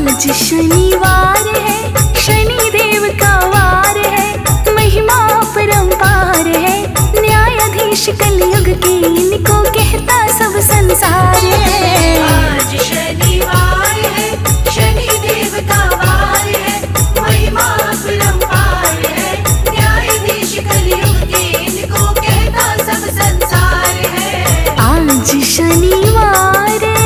आज शनिवार है, शनिदेव का वार है, महिमा अपरंपार है, न्यायाधीश कलयुग के इनको कहता सब संसार है। आज शनिवार है, शनिदेव का वार है, महिमा अपरंपार है, न्यायाधीश कलयुग के इनको कहता सब संसार है। आज शनिवार है।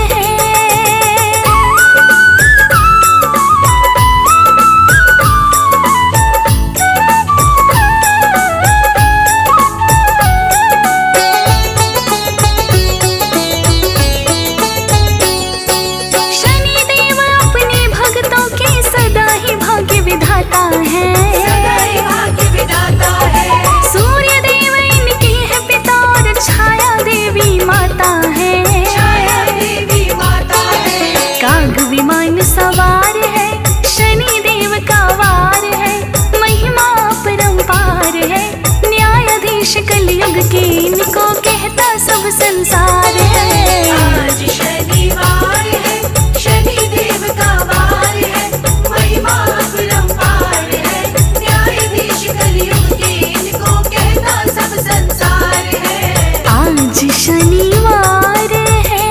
शनिदेव अपने भक्तों के सदा ही भाग्य विधाता है, सदा ही भाग्य विधाता है। सूर्य देव इनके है पिता और छाया देवी माता है, छाया देवी माता है। काग विमान सवार है, शनिदेव का वार है, महिमा अपरंपार है, न्यायाधीश कलयुग के इनको कहता सब संसार है। आज शनिवार है, शनिदेव का वार है, महिमा अपरंपार है, न्यायाधीश कलयुग के इनको कहता सब संसार है। आज शनिवार है।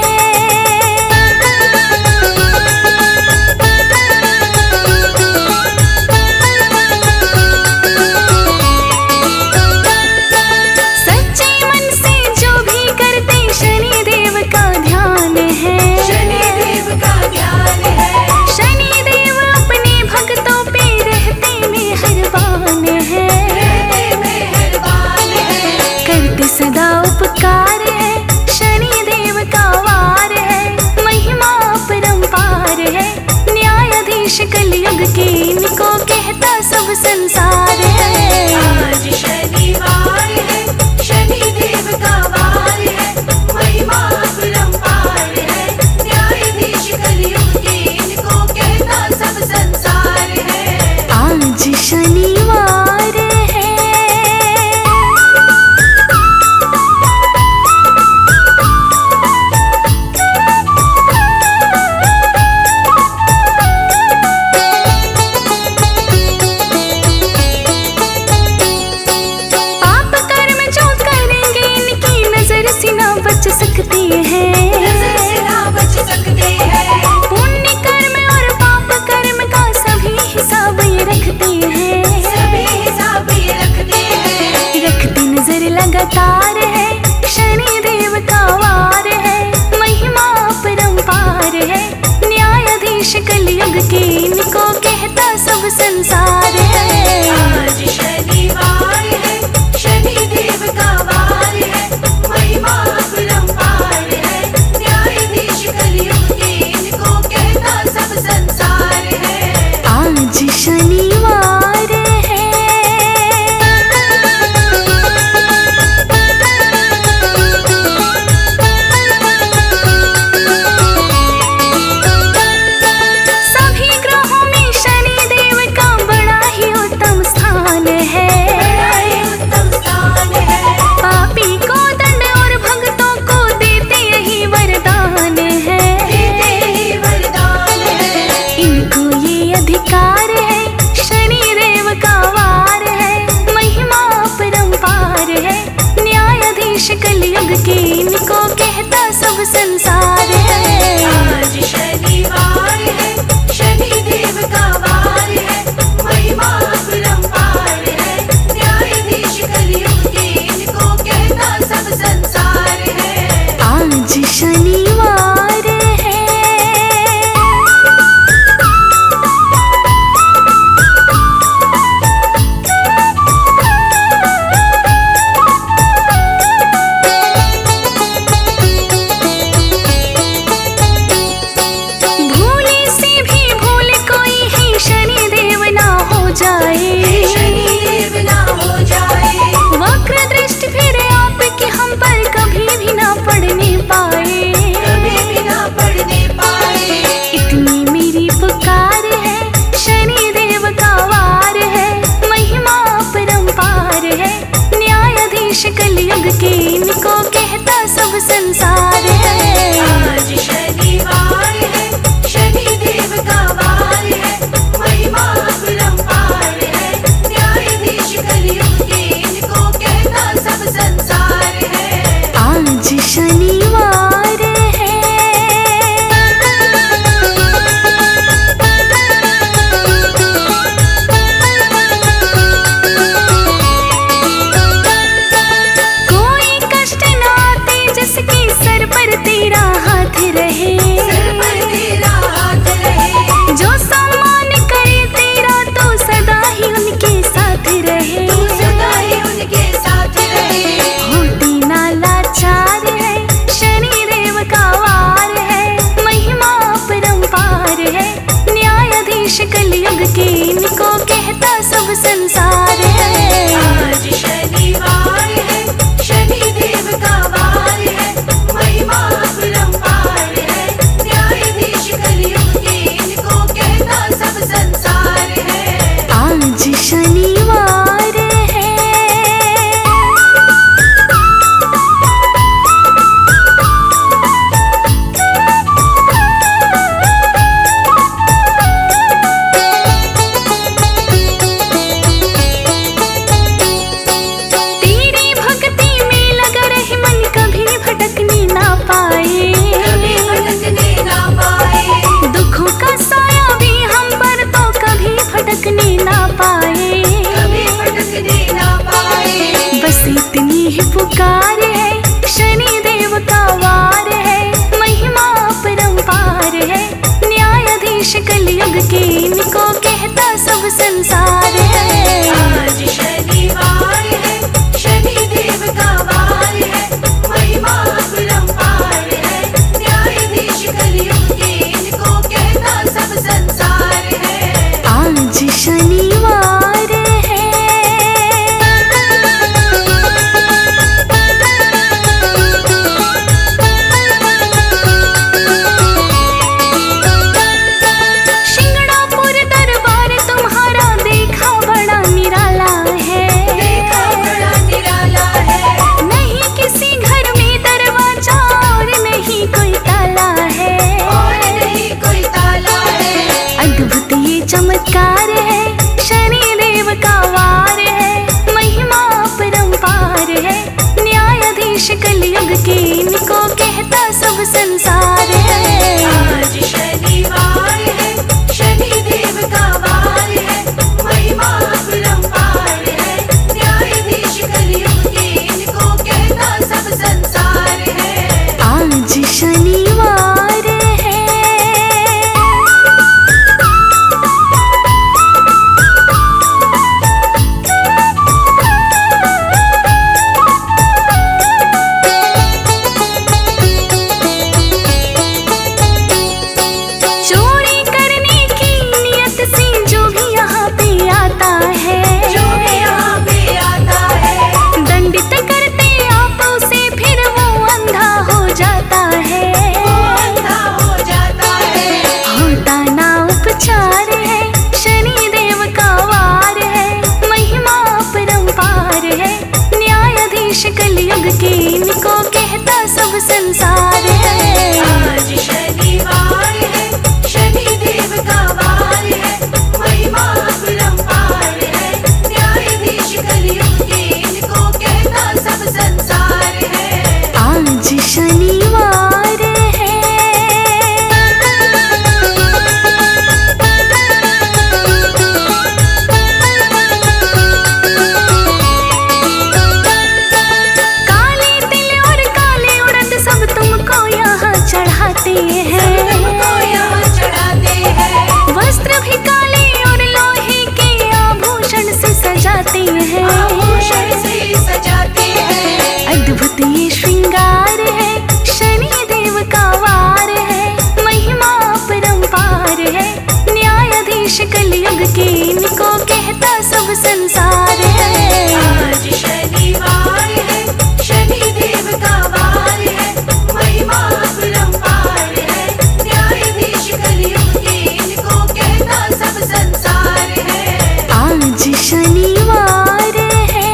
सच्चे मन से जो भी करते शनिदेव का ध्यान है, शनिदेव का ध्यान है। शनिदेव अपने भक्तों पे रहते मेहरबान है, रहते मेहरबान है। करते सदा उपकार है, शनिदेव का वार है, महिमा अपरंपार है, न्यायाधीश कलयुग के इनको कहता सब संसार है। आज शनिवार है, शनिदेव का वार है, महिमा अपरंपार है, न्यायाधीश कलयुग के इनको कहता सब संसार है। आज शनिवार है। पाप कर्म जो करेंगे इनकी नजर से ना बच सकते हैं, नजर से ना बच सकते हैं। पुण्य कर्म और पाप कर्म का सभी हिसाब ये रखते हैं, सभी हिसाब ये रखते हैं। रखती नजर लगातार है, शनिदेव का वार है, महिमा अपरंपार है, न्यायाधीश कलयुग के इनको कहता सब संसार है। आज शनिवार है, शनिदेव का वार है, महिमा अपरंपार है, न्यायाधीश कलयुग के इनको कहता सब संसार है। आज शनिवार है। सभी ग्रहों में शनिदेव का बड़ा ही उत्तम स्थान है, बड़ा ही उत्तम स्थान है। पापी को दंड और भक्तों को देते यही वरदान है, देते ही वरदान है। इनको ये अधिकार है, शनिदेव का वार है, महिमा अपरंपार है, न्यायाधीश कलयुग के इनको कहता सब संसार है। आज शनिवार है, शनिदेव का वार है, महिमा अपरंपार है, न्यायाधीश कलयुग के इनको कहता सब संसार है। आज शनिवार है। संसार है। आज शनिवार है, शनिदेव का वार है, महिमा अपरंपार है, न्यायाधीश कलयुग के इनको कहता सब संसार है। आज शनिवार है। तेरी भक्ति में लगा रहे मन, कभी भटकने ना पाए, कभी भटकने ना पाए, दुखों का साया भी हम पर तो कभी भटकने ना पाए। कभी भटकने ना पाए। बस इतनी ही पुकार है, शनिदेव का वार है, महिमा अपरंपार है, न्यायाधीश कलयुग के इनको कहता सब संसार है। आज शनिवार है, शनिदेव का वार है, महिमा अपरंपार है, न्यायाधीश कलयुग के इनको कहता सब संसार है। आज शनिवार है। शिंगणापुर दरबार तुम्हारा देखा बड़ा निराला है, देखा बड़ा निराला है, नहीं किसी घर में दरवाजा और नहीं कोई ताला है, और नहीं कोई ताला है। अद्भुत ये चमत्कार है, शनिदेव का वार है, महिमा अपरंपार है, न्यायाधीश कलयुग के इनको कहता सब संसार है। आज शनिवार है, शनिदेव का वार है, महिमा अपरंपार है, न्यायाधीश कलयुग के इनको कहता सब संसार है। आज शनिवार है। चोरी करने की नियत से जो भी यहाँ पे आता है, जो भी यहाँ पे आता है, दंडित करते आप उसे, फिर वो अंधा हो जाता है। वो अंधा हो जाता है। होता ना उपचार है, शनिदेव का वार है, महिमा अपरंपार है, न्यायाधीश कलयुग के इनको कहता सब संसार है। आज शनिवार है, शनिदेव का वार है, महिमा अपरंपार है, न्यायाधीश कलयुग के इनको कहता सब संसार है। आज शनिवार है। काले तिल और काले उड़द सब तुमको यहाँ चढ़ाते हैं, तुमको यहाँ चढ़ाते हैं, वस्त्र भी काले और लोहे के आभूषण से सजाते हैं। आभूषण से सजाते हैं। अद्भुत ये श्रृंगार है, शनिदेव का वार है, महिमा अपरंपार है, न्यायाधीश कलयुग के इनको कहता सब संसार है। आज शनिवार है, शनिदेव का वार है, महिमा अपरंपार है, न्यायाधीश कलयुग के इनको कहता सब संसार है। आज शनिवार है।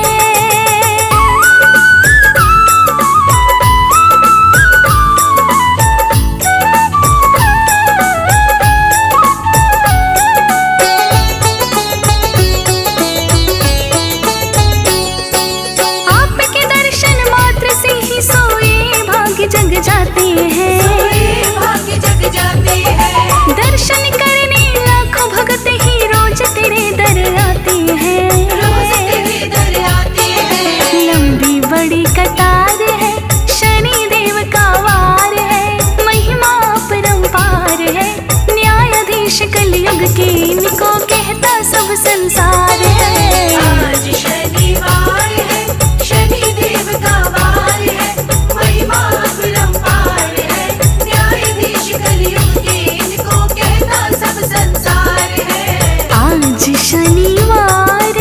आपके दर्शन मात्र से ही सोए भाग्य जग जाते हैं, सोए भाग्य जग जाते हैं, दर्शन करने लाखों भगत ही रोज तेरे दर आते हैं। रोज तेरे दर आते हैं। लंबी बड़ी कतार है, शनिदेव का वार है, महिमा अपरंपार है, न्यायाधीश कलयुग के इनको कहता सब संसार है। आज शनिवार है, शनिदेव का वार है, महिमा अपरंपार है, न्यायाधीश कलयुग के इनको कहता सब संसार है। आज शनिवार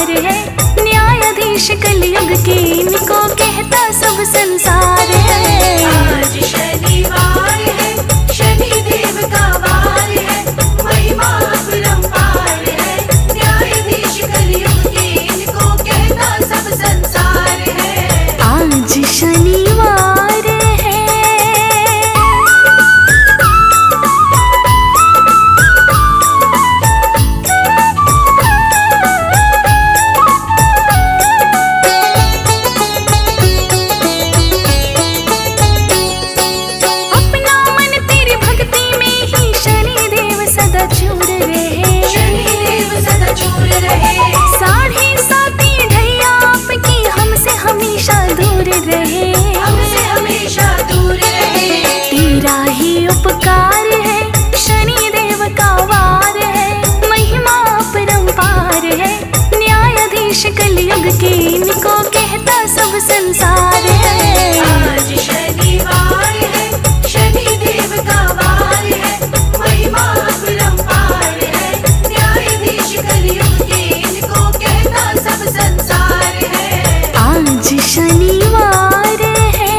परम्पार है, न्यायाधीश कलयुग के इनको कहता सब संसार है। आज शनिवार है, शनि देव का वार है, महिमा अपरंपार है, न्यायाधीश कलयुग के इनको कहता सब संसार है। आज शनिवार है। अपना मन तेरी भक्ति में ही शनिदेव सदा चूर रहे, शनि देव सदा चूर रहे, साढ़े साती ढैया आपकी हमसे हमेशा दूर रहे, हमसे हमेशा दूर रहे। तेरा ही उपकार है, शनिदेव का वार है, महिमा अपरंपार है, न्यायाधीश कलयुग के इनको कहता सब संसार है। आज शनिवार है, शनि देव का वार है, महिमा अपरंपार है, न्यायाधीश कलयुग के इनको कहता सब संसार है। आज शनिवार है।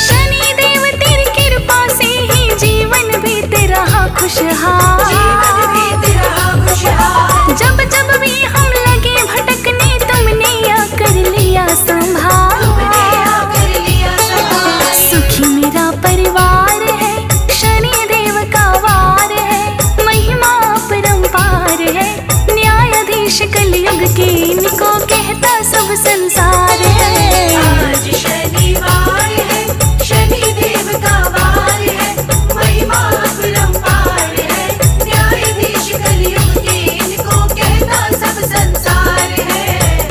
शनिदेव तेरी कृपा से ही जीवन बीत रहा खुशहाल, जीवन बीत रहा खुशहाल, जब जब भी हम लगे भटकने तुमने आकर लिया संभाल। तुमने आकर लिया संभाल। सुखी मेरा परिवार है, शनिदेव का वार है, महिमा अपरंपार है, न्यायाधीश कलयुग के इनको कहता सब संसार है। आज शनिवार है, शनि देव का वार है, महिमा अपरंपार है, न्यायाधीश कलयुग के इनको कहता सब संसार है।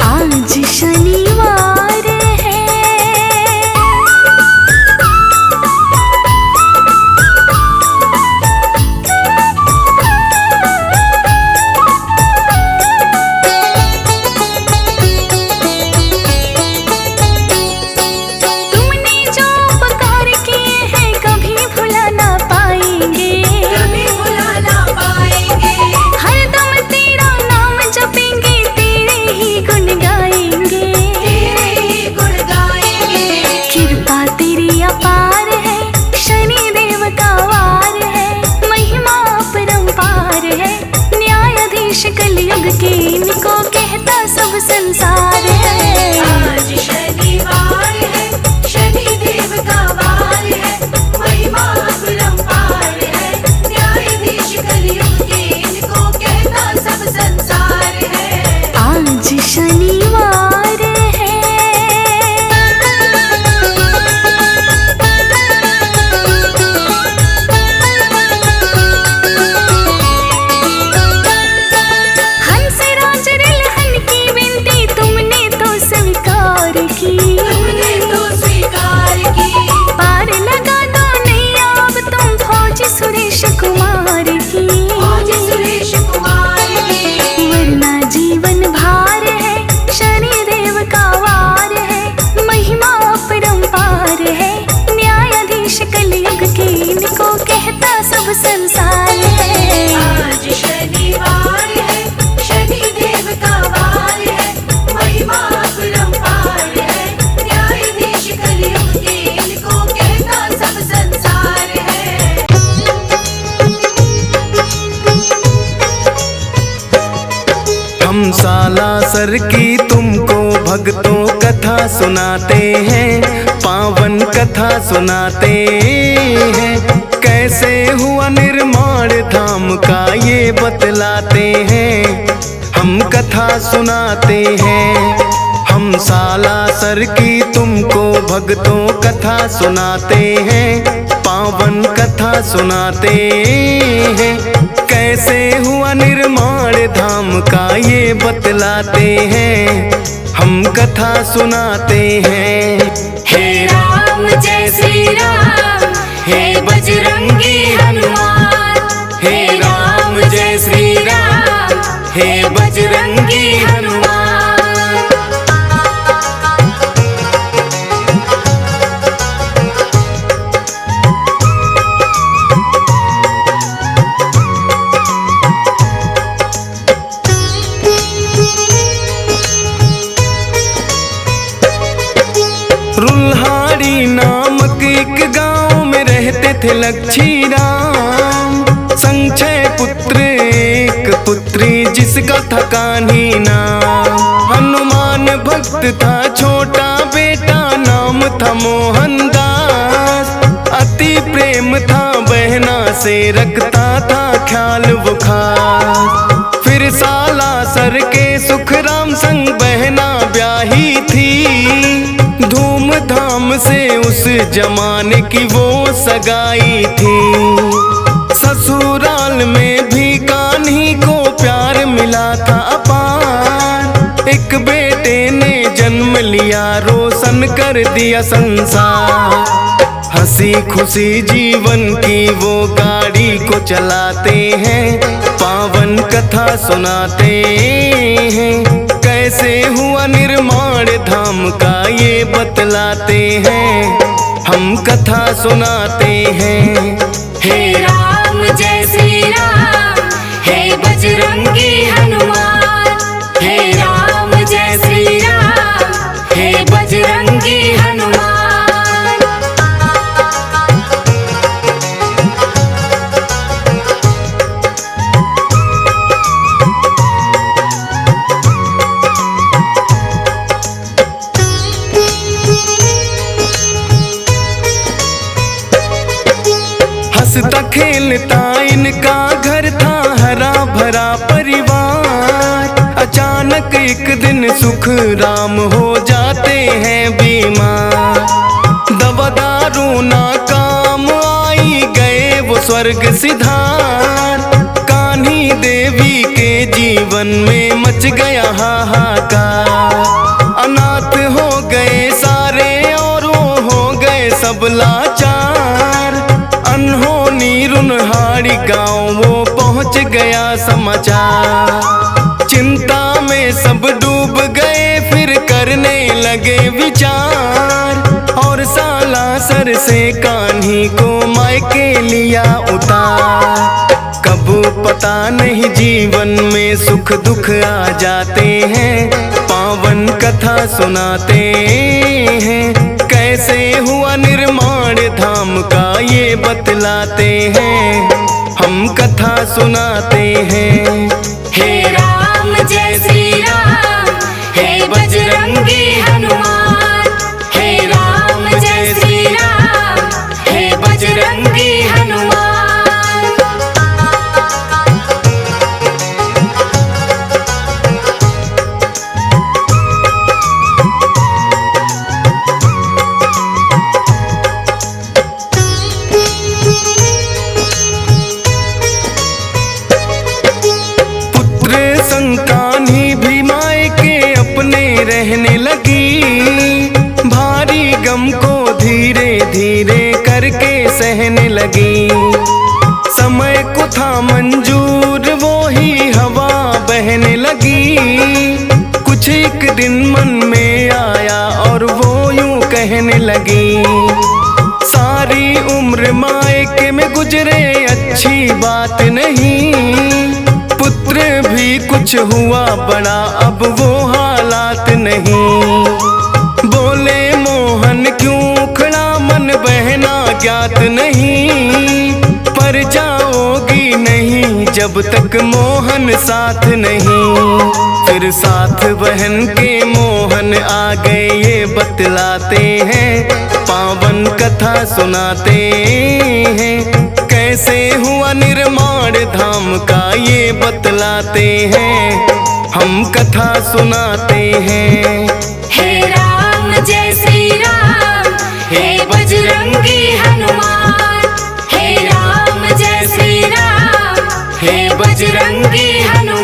आज शनिवार है। तुमने जो उपकार किए हैं कभी भुला ना पाएंगे, कभी भुला ना पाएंगे, हरदम तेरा नाम जपेंगे, तेरे ही गुण गाएंगे। तेरे ही गुण गाएंगे। कृपा तेरी अपार है, शनिदेव का वार है, महिमा अपरंपार है, न्यायाधीश कलयुग के इनको कहता सब संसार है। आज शनिवार है, शनि देव का वार है, महिमा अपरंपार है, न्यायाधीश कलयुग के इनको कहता सब संसार है। आज शनिवार है। हंसराज रिलहन की विनती तुमने तो स्वीकार की, तुमने तो स्वीकार की, पार लगा दो नैया अब तुम फौजी सुरेश कुमार की, फौजी सुरेश कुमार की, वरना जीवन भार है, शनिदेव का वार है, महिमा अपरंपार है, न्यायाधीश कलयुग के इनको कहता सब संसार है। आज शनिवार है, शनि देव का वार है, महिमा अपरंपार है, न्यायाधीश कलयुग के इनको कहता सब संसार है। हम सालासर की तुमको भक्तों कथा सुनाते हैं, पावन कथा सुनाते हैं, कैसे हुआ निर्माण धाम का ये बतलाते हैं, हम कथा सुनाते हैं। हम सालासर की तुमको भक्तों कथा सुनाते हैं, पावन कथा सुनाते हैं, कैसे हुआ निर्माण धाम का ये बतलाते हैं, हम कथा सुनाते हैं। हे राम जय श्री राम, हे बजरंगी हनुमान, हे राम जय श्री राम, हे बजरंगी हनुमान। एक गांव में रहते थे लक्ष्मी राम, संग 6 पुत्र एक पुत्री जिसका था कान्ही नाम। हनुमान भक्त था छोटा बेटा नाम था मोहनदास, अति प्रेम था बहना से रखता था ख्याल वो खास। फिर सालासर के सुखराम संग बहना ब्याही थी, धूमधाम से उस जमाने की वो सगाई थी। ससुराल में भी कान्ही को प्यार मिला था अपार, एक बेटे ने जन्म लिया रोशन कर दिया संसार। हंसी खुशी जीवन की वो गाड़ी को चलाते हैं, पावन कथा सुनाते हैं। कैसे हुआ निर्माण धाम का ये बतलाते हैं, हम कथा सुनाते हैं। हे राम जय श्री राम, हे बजरंगी हनुमान। हे राम जय श्री राम, हे बजरंगी हनुमान। हंसता खेलता इनका घर था हरा भरा परिवार। अचानक एक दिन सुख राम हो जाते हैं बीमार। दवा दारू ना काम आई गए वो स्वर्ग सिधार। कान्ही देवी के जीवन में मच गया हाहाकार। अनाथ हो गए सारे और वो हो गए सब लाचार। अनहोनी रुनहाड़ी गाँव वो पहुँच गया समाचार। चिंता में सब डूब गए फिर करने लगे विचार। और सालासर से कान्ही को मायके लिया उतार। कब पता नहीं जीवन में सुख दुख आ जाते हैं, पावन कथा सुनाते हैं। कैसे हुआ निर्माण धाम का ये बतलाते हैं, हम कथा सुनाते हैं। हे राम जय श्री राम, हे बजरंगी हनुमान। हे राम जय श्री राम, हे बजरंगी हनुमान। कान्ही भी मायके अपने रहने लगी। भारी गम को धीरे धीरे करके सहने लगी। समय को था मंजूर वो ही हवा बहने लगी। कुछ एक दिन मन में आया और वो यूं कहने लगी, सारी उम्र मायके में गुजरे अच्छी बात नहीं। पुत्र भी कुछ हुआ बड़ा अब वो हालात नहीं। बोले मोहन क्यों खड़ा मन बहना ज्ञात नहीं। पर जाओगी नहीं जब तक मोहन साथ नहीं। फिर साथ बहन के मोहन आ गए ये बतलाते हैं, पावन कथा सुनाते हैं। कैसे हुआ निर्माण धाम का ये बतलाते हैं, हम कथा सुनाते हैं। हे राम जय श्री राम, हे बजरंगी हनुमान। हे राम जय श्री राम, हे बजरंगी हनुमान।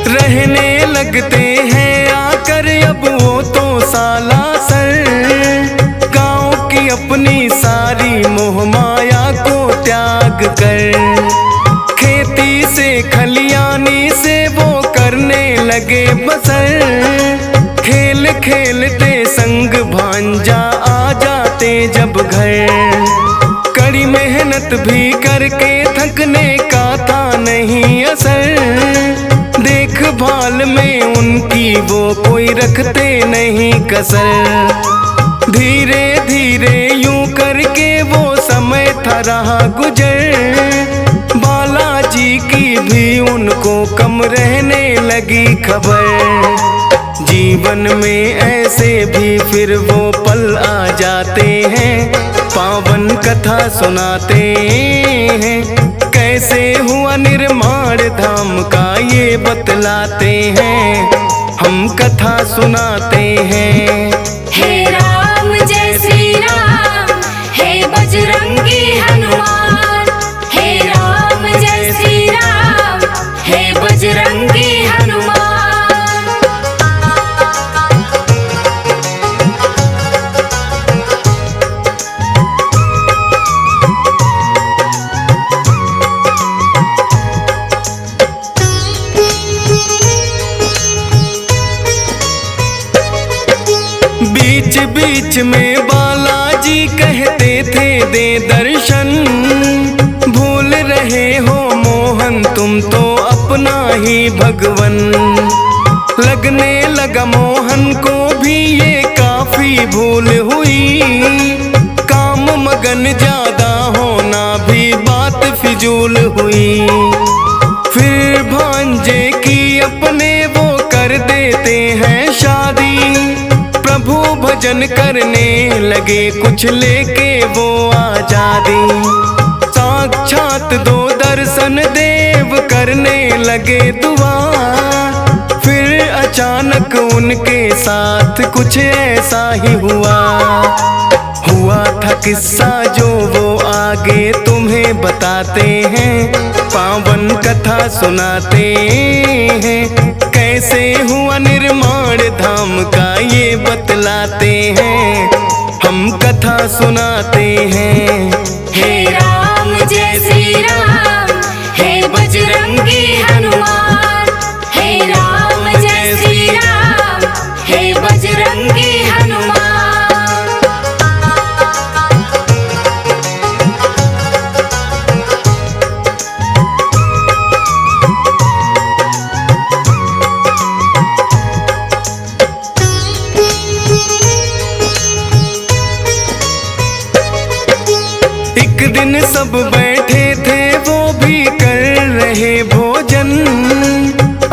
रहने लगते हैं आकर अब वो तो सालासर। गाँव की अपनी सारी मोह माया को त्याग कर। खेती से खलियानी से वो करने लगे बसर। खेल खेल खेलते संग भांजा आ जाते जब घर। कड़ी मेहनत भी करके थकने का था नहीं असर। देखभाल में उनकी वो कोई रखते नहीं कसर। धीरे धीरे यूं करके वो समय था रहा गुजर। बालाजी की भी उनको कम रहने लगी खबर। जीवन में ऐसे भी फिर वो पल आ जाते हैं, पावन कथा सुनाते हैं। कैसे हुआ निर्माण धाम का ये बतलाते हैं, हम कथा सुनाते हैं। हे राम जय श्री राम, हे बजरंगी हनुमान। हे राम जय श्री राम, हे बजरंगी हनुमान। बीच बीच में बालाजी कहते थे दे दर्शन। भूल रहे हो मोहन तुम तो अपना ही भगवन। लगने लगा मोहन को भी ये काफी भूल हुई। काम मगन ज्यादा होना भी बात फिजूल हुई। फिर भांजे की अपने वो कर देते हैं शादी। प्रभु भजन करने लगे कुछ लेके वो आजादी। साक्षात दो दर्शन देव करने लगे दुआ। फिर अचानक उनके साथ कुछ ऐसा ही हुआ था किस्सा जो वो आगे तुम्हें बताते हैं, पावन कथा सुनाते हैं। कैसे हुआ निर्माण धाम का ये बतलाते हैं, हम कथा सुनाते हैं। हे राम जय श्री राम, हे बजरंगी हनुमान। हे राम जय श्री राम, हे बजरंगी हनुमान। एक दिन सब बैठे थे वो भी कर रहे भोजन।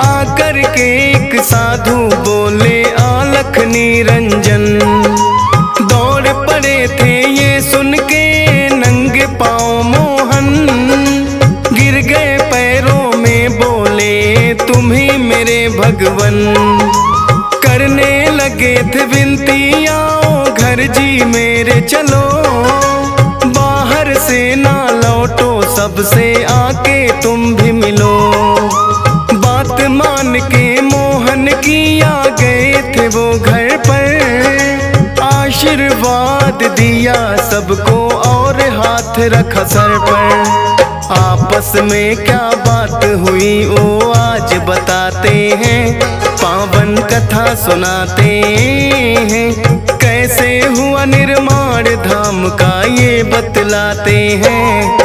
आकर के एक साधु बोले आलख निरंजन। दौड़ पड़े थे ये सुन के नंगे पाँव मोहन। गिर गए पैरों में बोले तुम ही मेरे भगवन। करने लगे थे विनती आओ घर जी मेरे चलो। से ना लौटो सबसे आके तुम भी मिलो। बात मान के मोहन की आ गए थे वो घर पर। आशीर्वाद दिया सबको और हाथ रखा सर पर। आपस में क्या बात हुई वो आज बताते हैं, पावन कथा सुनाते हैं। कैसे हुआ निर्माण धाम का ये बतलाते हैं,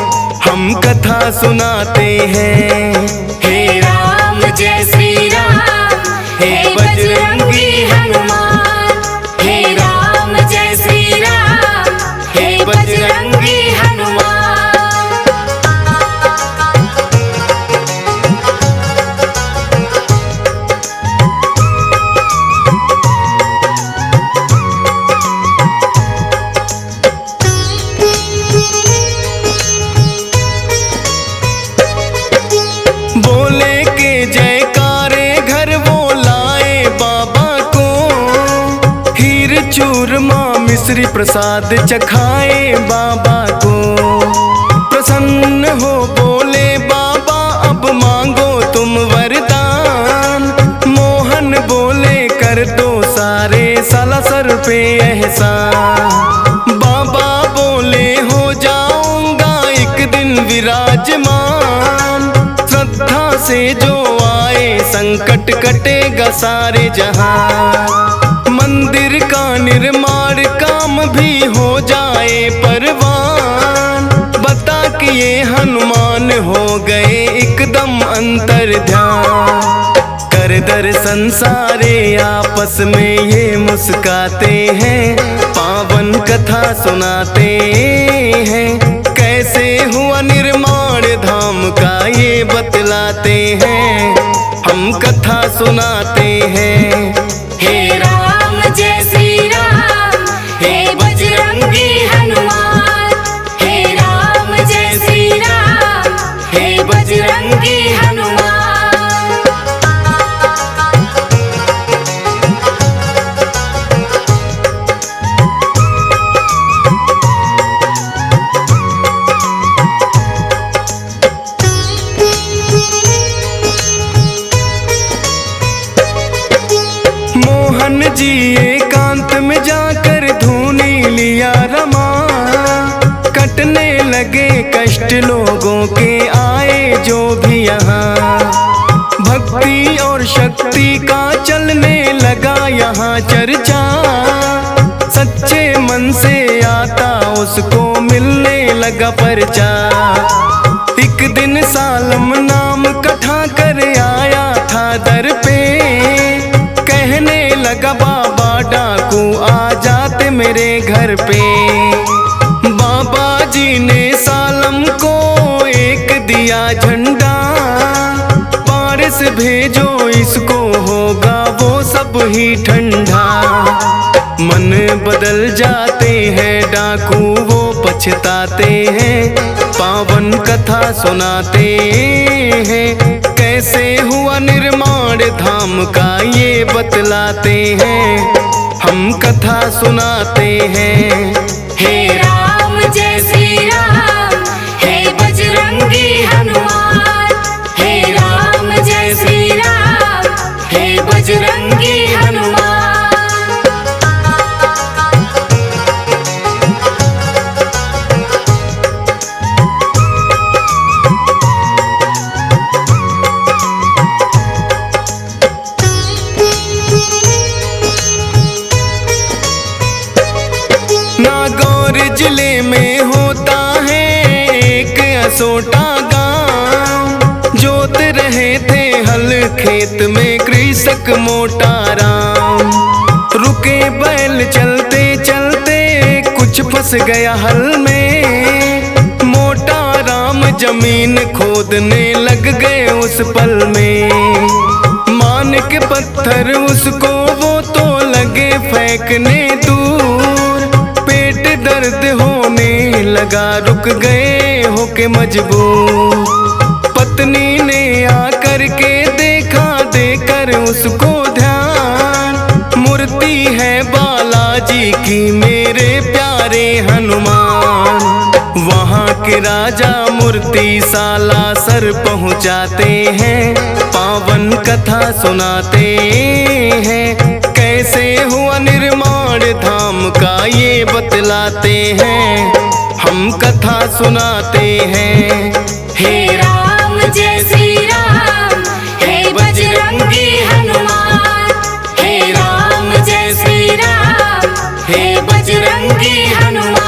हम कथा सुनाते हैं। हे राम जय श्री राम, हे बजरंगी हनुमान। हे राम जय श्री राम, हे बजरंगी हनुमान। चूरमा मिश्री प्रसाद चखाए बाबा को। प्रसन्न हो बोले बाबा अब मांगो तुम वरदान। मोहन बोले कर दो सारे सालासर पे एहसान। बाबा बोले हो जाऊंगा एक दिन विराजमान। श्रद्धा से जो आए संकट कटेगा सारे जहां। मंदिर का निर्माण काम भी हो जाए परवान। बता कि ये हनुमान हो गए एकदम अंतर ध्यान। कर दर्शन सारे आपस में ये मुस्काते हैं, पावन कथा सुनाते हैं। कैसे हुआ निर्माण धाम का ये बतलाते हैं, हम कथा सुनाते हैं। हे राम जय श्री राम, हे बजरंगी हनुमान। हे राम जय श्री राम, हे बजरंगी हनुमान। मोहन जी एकांत में जाकर धूनी लिया रमा। कटने लगे कष्ट लोगों के आए जो भी यहाँ। भक्ति और शक्ति का चलने लगा यहाँ चर्चा। सच्चे मन से आता उसको मिलने लगा परचा। एक दिन सालम नाम कथा कर आया था दर पे। कहने लगा बाबा डाकू आ जाते मेरे घर पे। बाबा जी ने सालम को एक दिया झंडा। पारस भेजो इसको होगा वो सब ही ठंडा। मन बदल जाते हैं डाकू वो पछताते हैं। पावन कथा सुनाते हैं, कैसे हुआ निर्माण धाम का ये बतलाते हैं, हम कथा सुनाते हैं। हे राम जय श्री राम, हे बजरंगी हनुमान। हे राम जय श्री राम, हे बजरंगी हनुमान। नागौर जिले में होता है एक असोटा गांव। जोत रहे थे हल खेत में कृषक मोटा राम। रुके बैल चलते चलते कुछ फंस गया हल में। मोटा राम जमीन खोदने लग गए उस पल में। मानिक पत्थर उसको वो तो लगे फेंकने दूर। पेट दर्द होने लगा रुक गए होके मजबूर। पत्नी ने आकर के देखा देकर उसको ध्यान। मूर्ति है बालाजी की मेरे प्यारे हनुमान। वहाँ के राजा मूर्ति सालासर पहुँचाते हैं, पावन कथा सुनाते हैं। कैसे हुआ निर्माण धाम का ये बतलाते हैं, हम कथा सुनाते हैं। हे राम जय श्री राम, हे बजरंगी हनुमान। हे राम जय श्री राम, हे बजरंगी हनुमान।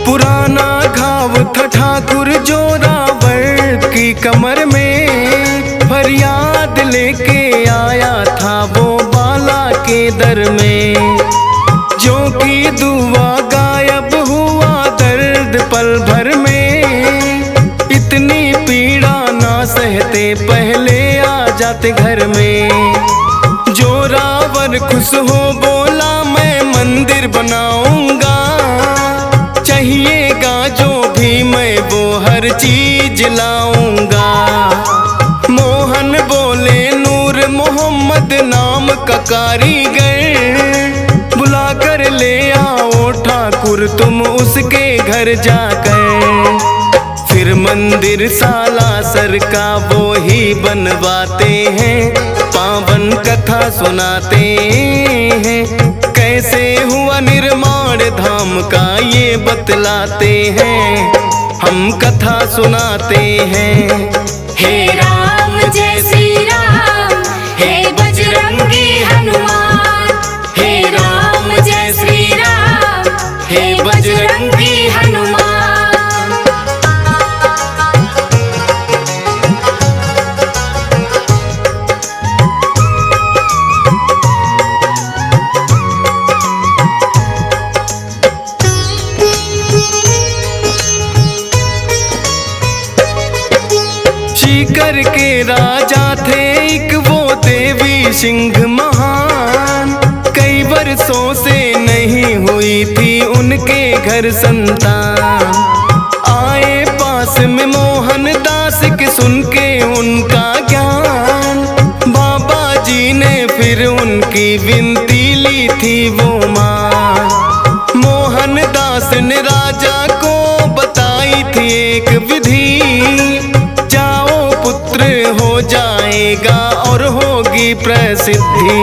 पुराना घाव था ठाकुर जोरावर की कमर में। फरियाद लेके आया था वो बाला के दर में। जो की दुआ गायब हुआ दर्द पल भर में। इतनी पीड़ा ना सहते पहले आ जाते घर में। जोरावर खुश हो बोला मैं मंदिर बनाऊंगा। चाहिएगा जो भी मैं वो हर चीज लाऊंगा। मोहन बोले नूर मोहम्मद नाम का कारीगर। बुला कर ले आओ ठाकुर तुम उसके घर जाकर। फिर मंदिर सालासर का वो ही बनवाते हैं, पावन कथा सुनाते हैं। कैसे हुआ निर्माण धाम का ये बतलाते हैं, हम कथा सुनाते हैं। हे राम जय श्री राम, हे बजरंगी हनुमान। हे राम जय श्री राम, हे बजरंगी हनुमान। सीकर के राजा थे एक वो देवी सिंह महान, कई वर्षों से नहीं हुई थी उनके घर संतान। आए पास में मोहन दास के सुन के उनका ज्ञान, बाबा जी ने फिर उनकी विनती ली थी वो मान। मोहन दास ने राजा को बताई थी एक विधि, हो जाएगा और होगी प्रसिद्धि।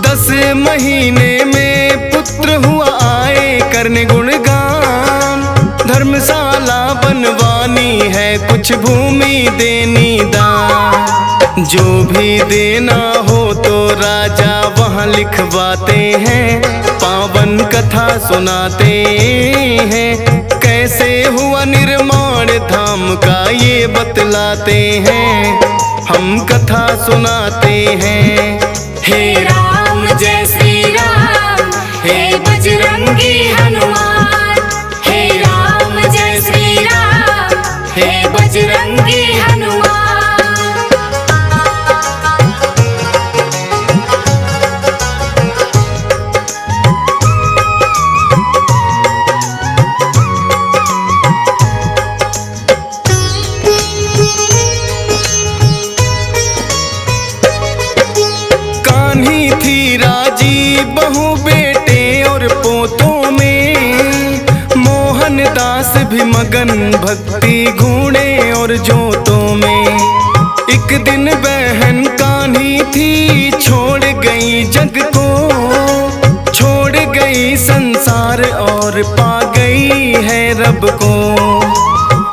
10 महीने में पुत्र हुआ आए करने गुणगान, धर्मशाला बनवानी है कुछ भूमि देनी दान। जो भी देना हो तो राजा वहाँ लिखवाते हैं, पावन कथा सुनाते हैं। कैसे हुआ निर्माण धाम का ये बतलाते हैं, हम कथा सुनाते हैं। हे राम जय श्री राम, हे बजरंगी हनुमान। हे राम जय श्री राम, हे बजरंगी हनुमान। थी राजी बहु बेटे और पोतों में, मोहन दास भी मगन भक्ति घूणे और जोतों में। एक दिन बहन कान्ही थी छोड़ गई जग को, छोड़ गई संसार और पा गई है रब को।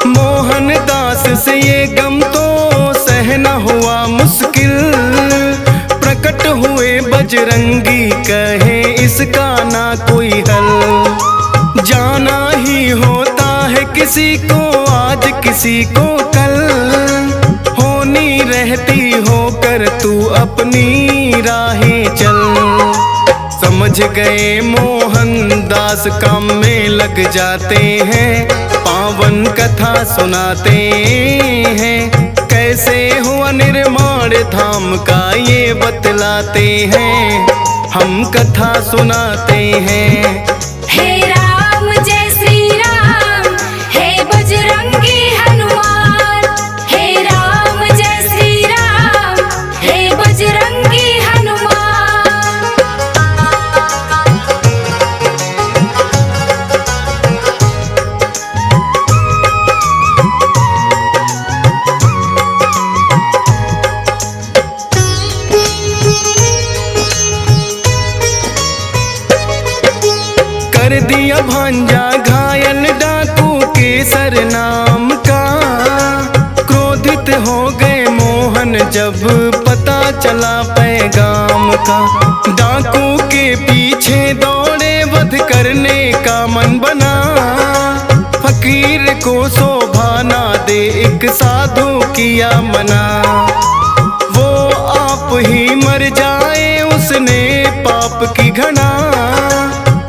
मोहन दास से ये गम तो सहना हुआ मुश्किल, प्रकट हुए बजरंगी कहे इसका ना कोई हल। जाना ही होता है किसी को आज किसी को कल, होनी रहती होकर तू अपनी राहें चल। समझ गए मोहन दास काम में लग जाते हैं, पावन कथा सुनाते हैं। कैसे हुआ निर्माण धाम का ये बतलाते हैं, हम कथा सुनाते हैं। हे राम जय श्री राम, हे बजरंगी हनुमान। हे राम जय श्री राम, हे बजरंगी हनुमान। कर दिया भांजा घायल डाकू के सरनाम का, क्रोधित हो गए मोहन जब पता चला पैगाम का। डाकू के पीछे दौड़े वध करने का मन बना, फकीर को शोभा ना दे एक साधु किया मना। वो आप ही मर जाए उसने पाप की घना,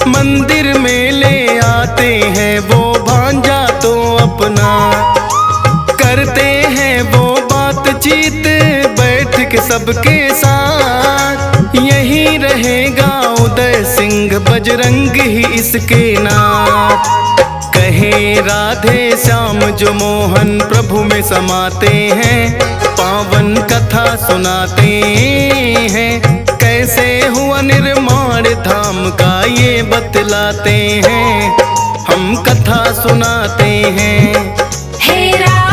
मंदिर में ले आते हैं वो भांजा तो अपना। करते हैं वो बातचीत बैठ के सबके साथ, यही रहेगा उदय सिंह बजरंग ही इसके नाम। कहे राधे श्याम जो मोहन प्रभु में समाते हैं, पावन कथा सुनाते हैं। कैसे हुआ निर्माण धाम का ये बतलाते हैं, हम कथा सुनाते हैं। हे राम